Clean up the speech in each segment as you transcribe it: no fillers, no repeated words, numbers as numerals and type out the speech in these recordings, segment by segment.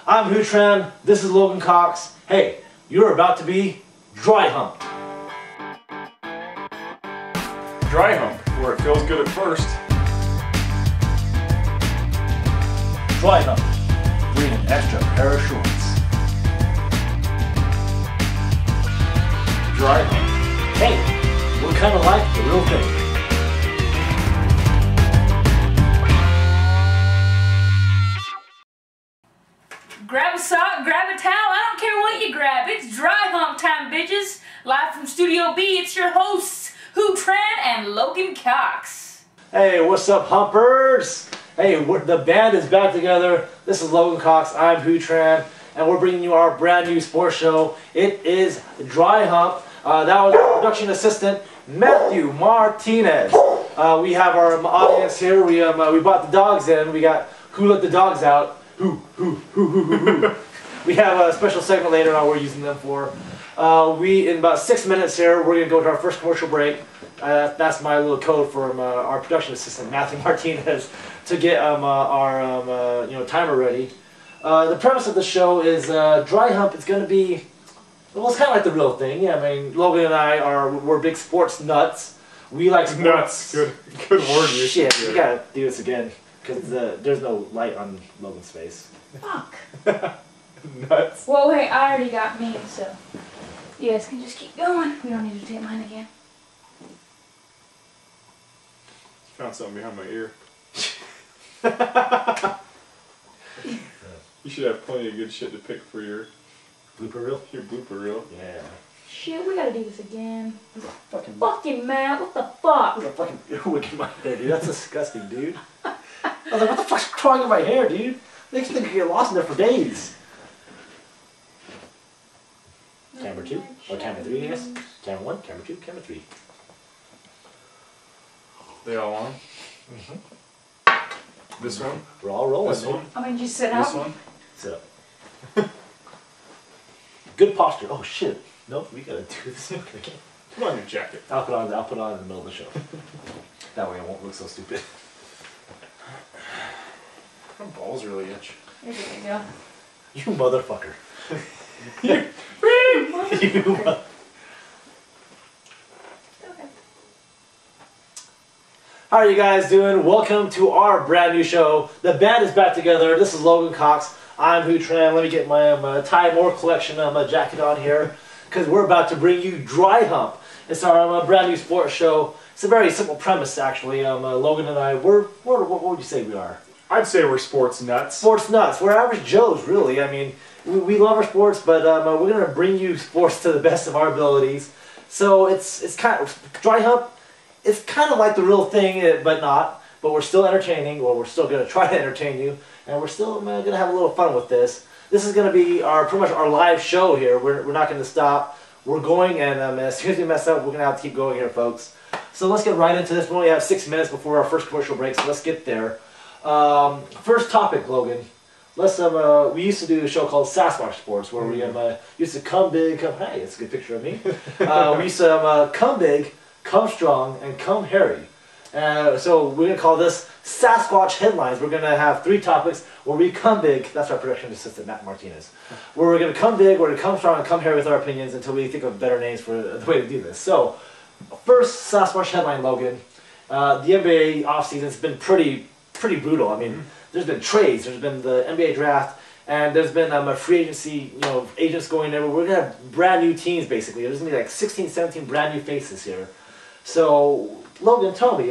I'm HuuLogan, this is Logan Cox. Hey, you're about to be Dry Hump. Dry Hump, where it feels good at first. Dry Hump, bring an extra pair of shorts. Dry Hump. Hey, we're kind of like the real thing. Grab a sock, grab a towel, I don't care what you grab. It's Dry Hump time, bitches. Live from Studio B, it's your hosts, HuuLogan and Logan Cox. Hey, what's up, Humpers? Hey, the band is back together. This is Logan Cox, I'm HuuLogan, and we're bringing you our brand new sports show. It is Dry Hump. That was our production assistant, Matthew Martinez. We have our audience here. We brought the dogs in. We got Who Let the Dogs Out. Who. We have a special segment later on we're using them for. In about 6 minutes here, we're going to go to our first commercial break. That's my little code for our production assistant, Matthew Martinez, to get our timer ready. The premise of the show is Dry Hump. It's going to be, well, it's kind of like the real thing. Yeah, I mean, Logan and I we're big sports nuts. We like sports. Nuts. Good word. Shit, we gotta do this again. Because there's no light on Logan's face. Fuck. Nuts. Well, wait, I already got me, so you guys can just keep going. We don't need to take mine again. Found something behind my ear. You should have plenty of good shit to pick for your blooper reel. Your blooper reel. Yeah. Shit, we gotta do this again. Fucking man, what the fuck? What the fucking wicked my hair, dude. That's disgusting, dude. I was like, what the fuck's crawling in my hair, dude? Makes me think I get lost in there for days. Camera 2, or camera 3, I guess. Camera 1, camera 2, camera 3. They all on? Mm-hmm. This one? We're all rolling. This one? I mean, just sit up. This one? Sit up. Good posture. Oh shit. Nope, we gotta do this. Put on your jacket. I'll put on in the middle of the show. That way I won't look so stupid. My balls really itch. There you go. You motherfucker. Okay. How are you guys doing? Welcome to our brand new show. The band is back together. This is Logan Cox. I'm HuuLogan. Let me get my Ty Moore collection jacket on here because we're about to bring you Dry Hump. It's our brand new sports show. It's a very simple premise, actually. Logan and I, what would you say we are? I'd say we're sports nuts. Sports nuts. We're average Joes, really. I mean, we love our sports, but we're going to bring you sports to the best of our abilities. So it's kind of, Dry Hump, it's kind of like the real thing, but not. But we're still entertaining, or we're still going to try to entertain you, and we're still going to have a little fun with this. This is going to be pretty much our live show here. We're not going to stop. We're going, and as soon as we mess up, we're going to have to keep going here, folks. So let's get right into this. We only have 6 minutes before our first commercial break, so let's get there. First topic, Logan. We used to do a show called Sasquatch Sports, where we used to come big, hey, it's a good picture of me. We used to come big, come strong, and come hairy. So we're going to call this Sasquatch Headlines. We're going to have 3 topics where we come big. That's our production assistant, Matt Martinez. Where we're going to come big, we're going to come strong, and come hairy with our opinions until we think of better names for the way to do this. So, first Sasquatch Headline, Logan. The NBA offseason has been pretty brutal. I mean, there's been trades, there's been the NBA draft, and there's been a free agency, agents going everywhere. We're going to have brand new teams, basically. There's going to be like 16, 17 brand new faces here. So, Logan, tell me,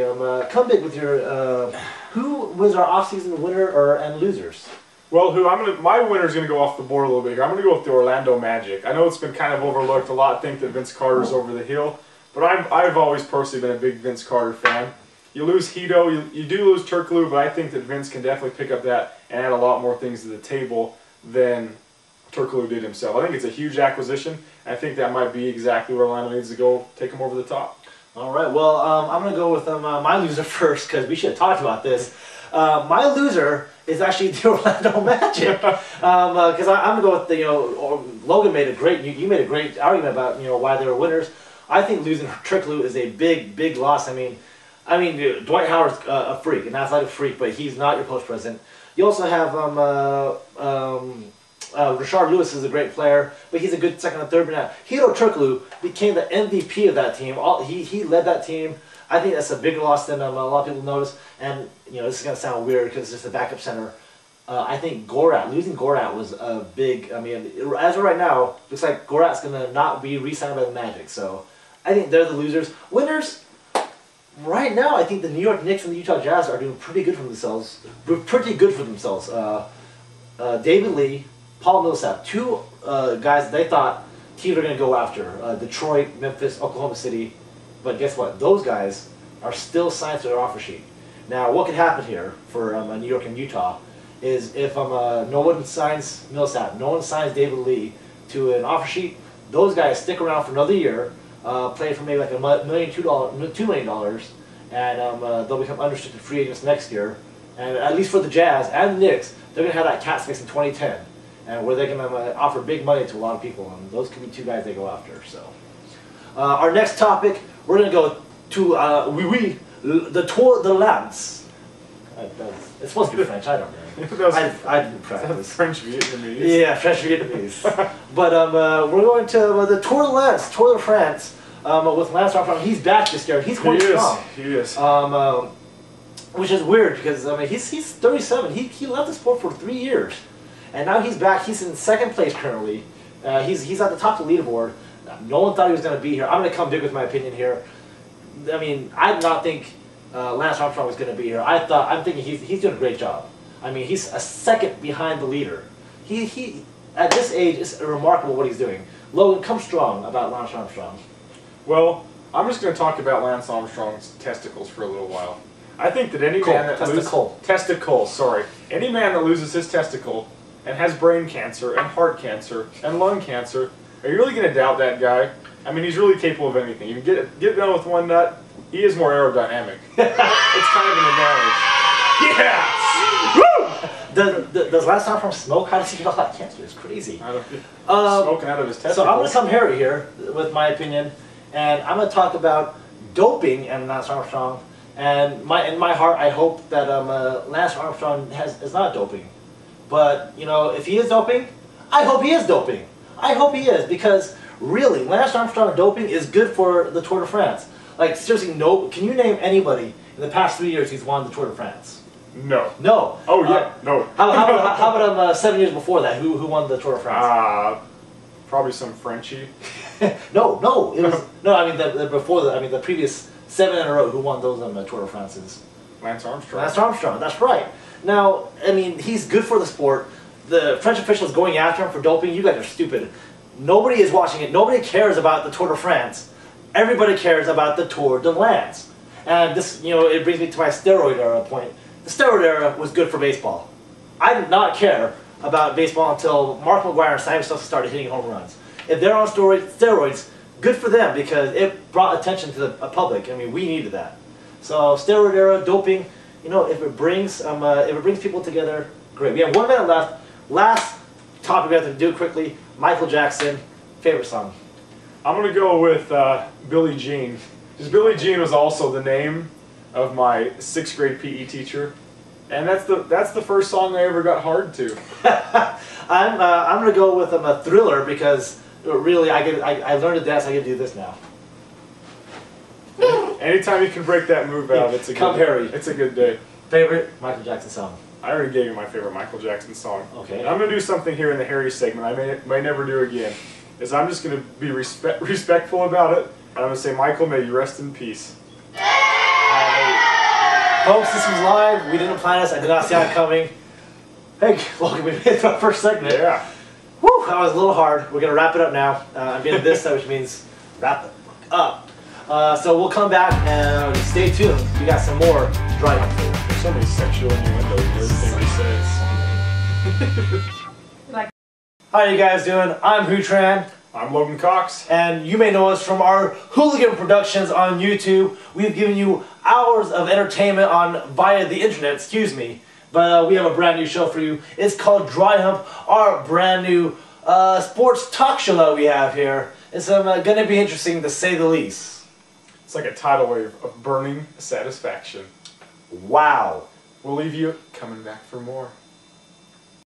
come big with your, who was our offseason winner and losers? Well, my winner's going to go off the board a little bit here. I'm going to go with the Orlando Magic. I know it's been kind of overlooked. A lot think that Vince Carter's over the hill, but I've always personally been a big Vince Carter fan. You lose Hito, you do lose Turkoglu, but I think that Vince can definitely pick up that and add a lot more things to the table than Turkoglu did himself. I think it's a huge acquisition. I think that might be exactly where Orlando needs to go, take him over the top. All right, well, I'm going to go with my loser first because we should have talked about this. My loser is actually the Orlando Magic because I'm going to go with Logan made a great, you made a great argument about why they were winners. I think losing Turkoglu is a big loss. I mean, Dwight Howard's a freak, an athletic freak, but he's not your post president. You also have Rashard Lewis is a great player, but he's a good second and third. But now, Hito Turkoglu became the MVP of that team. He led that team. I think that's a bigger loss than a lot of people notice. And this is going to sound weird because it's just a backup center. I think losing Gorat was a big. I mean, as of right now, looks like Gorat's going to not be re-signed by the Magic. So I think they're the losers. Winners. Right now, I think the New York Knicks and the Utah Jazz are doing pretty good for themselves. David Lee, Paul Millsap, two guys they thought teams were going to go after. Detroit, Memphis, Oklahoma City. But guess what? Those guys are still signed to their offer sheet. Now, what could happen here for New York and Utah is if no one signs Millsap, no one signs David Lee to an offer sheet, those guys stick around for another year, play for maybe like $2 million, and they'll become unrestricted free agents next year. And at least for the Jazz and the Knicks, they're going to have that cap space in 2010, and where they're going to offer big money to a lot of people, and those could be two guys they go after. So, our next topic, we're going to go to the Tour de Lance. It's supposed to be French. I don't know. I didn't practice. French Vietnamese. Yeah, French Vietnamese. But we're going to the Tour de Lance, Tour de France, with Lance Armstrong. He's back this year. He's going strong. He is. Which is weird because he's 37. He left the sport for 3 years, and now he's back. He's in second place currently. He's at the top of the leaderboard. No one thought he was going to be here. I'm going to come big with my opinion here. I mean, I did not think Lance Armstrong was going to be here. I'm thinking he's doing a great job. I mean, he's a second behind the leader. He at this age, it's remarkable what he's doing. Logan, come strong about Lance Armstrong. Well, I'm just going to talk about Lance Armstrong's testicles for a little while. I think that any man that any man that loses his testicle and has brain cancer and heart cancer and lung cancer, are you really going to doubt that guy? I mean, he's really capable of anything. You can get done with one nut, he is more aerodynamic. It's kind of an advantage. Yeah! Woo! Does Lance Armstrong smoke? How does he get all that cancer? It's crazy. I don't smoking out of his testicles. So I'm going to come hairy here with my opinion, and I'm going to talk about doping and Lance Armstrong. And in my heart, I hope that Lance Armstrong is not doping. But if he is doping, I hope he is doping. I hope he is, because really, Lance Armstrong doping is good for the Tour de France. Like, seriously, no. Can you name anybody in the past 3 years who's won the Tour de France? No. No. Oh yeah. No. How about 7 years before that? Who won the Tour de France? Probably some Frenchie. No. It was no. I mean the previous 7 in a row. Who won those Tour de France's? Lance Armstrong. Lance Armstrong. That's right. Now, I mean, he's good for the sport. The French officials going after him for doping. You guys are stupid. Nobody is watching it. Nobody cares about the Tour de France. Everybody cares about the Tour de Lance. And this, it brings me to my steroid era point. The steroid era was good for baseball. I did not care about baseball until Mark McGwire and Simon Stuff started hitting home runs. If they're on steroids, good for them because it brought attention to the public. I mean, we needed that. So steroid era, doping, if it brings people together, great. We have 1 minute left. Last topic we have to do quickly. Michael Jackson, favorite song. I'm gonna go with Billie Jean. Because Billie Jean was also the name of my 6th grade PE teacher, and that's the first song I ever got hard to. I'm gonna go with a Thriller because really I learned to dance. I can do this now. Anytime you can break that move out, it's a good day. Favorite Michael Jackson song. I already gave you my favorite Michael Jackson song. Okay. And I'm gonna do something here in the Harry segment I may never do again. Is I'm just gonna be respectful about it, and I'm gonna say, Michael, may you rest in peace. Folks, this was live. We didn't plan this. I did not see it coming. Hey, welcome. We made it to our first segment. Yeah. Whew, that was a little hard. We're gonna wrap it up now. I'm getting this, which means wrap the fuck up. So we'll come back and stay tuned. We got some more Dry Hump. There's so many sexual innuendos in everything we say. How are you guys doing? I'm HuuTran. I'm Logan Cox. And you may know us from our HuuLogan Productions on YouTube. We've given you hours of entertainment via the internet, excuse me. But we have a brand new show for you. It's called Dry Hump, our brand new sports talk show that we have here. It's going to be interesting to say the least. It's like a tidal wave of burning satisfaction. Wow. We'll leave you coming back for more.